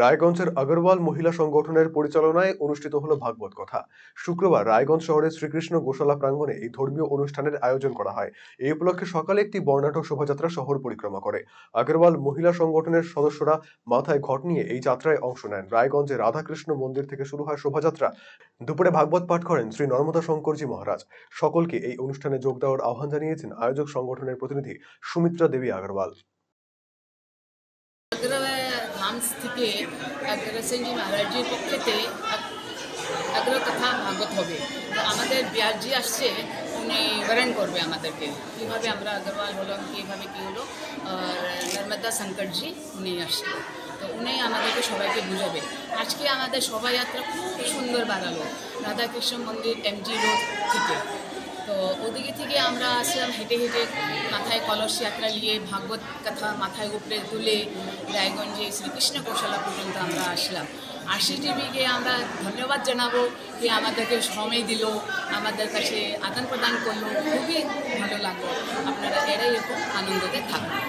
রায়গঞ্জের আগরওয়াল মহিলা সংগঠনের পরিচালনায় অনুষ্ঠিত হলো ভাগবত কথা। শুক্রবার রায়গঞ্জ শহরের শ্রীকৃষ্ণ গোশালা প্রাঙ্গণে এই ধর্মীয় অনুষ্ঠানের আয়োজন করা হয়। এই উপলক্ষে সকালে একটি বর্ণাঢ্য শোভাযাত্রা শহর পরিক্রমা করে। আগরওয়াল মহিলা সংগঠনের সদস্যরা মাথায় ঘট নিয়ে এই যাত্রায় অংশ নেন। রায়গঞ্জে রাধাকৃষ্ণ মন্দির থেকে শুরু হয় শোভাযাত্রা। দুপুরে ভাগবত পাঠ করেন শ্রী নর্মদা শঙ্করজি মহারাজ। সকলকে এই অনুষ্ঠানে যোগ দেওয়ার আহ্বান জানিয়েছেন আয়োজক সংগঠনের প্রতিনিধি সুমিত্রা দেবী আগরওয়াল। ধাম থেকে অগ্রসেনজি মহারাজজির পক্ষেতে কথা ভাগবত হবে। তো আমাদের বিহারজি আসছে, উনি বরণ করবে আমাদেরকে কীভাবে আমরা আগরওয়াল হলো, কীভাবে কী হলো। আর নর্মদা শঙ্করজি উনি আসছে, তো উনি আমাদেরকে সবাইকে বুঝাবে। আজকে আমাদের শোভাযাত্রা খুব সুন্দর বাড়ালো রাধাকৃষ্ণ মন্দির এমজি রোড থেকে। তো ওদিকে থেকে আমরা আসলাম হেঁটে হেঁটে, মাথায় কলস যাত্রা নিয়ে ভাগবত কথা মাথায় উপরে তুলে রায়গঞ্জে শ্রীকৃষ্ণ গোশালা পর্যন্ত আমরা আসলাম। আরসি টিভিকে আমরা ধন্যবাদ জানাবো যে আমাদেরকে সময় দিল, আমাদের কাছে আদান প্রদান করলো, খুবই ভালো লাগলো। আপনারা এরাই এরকম আনন্দতে থাকুন।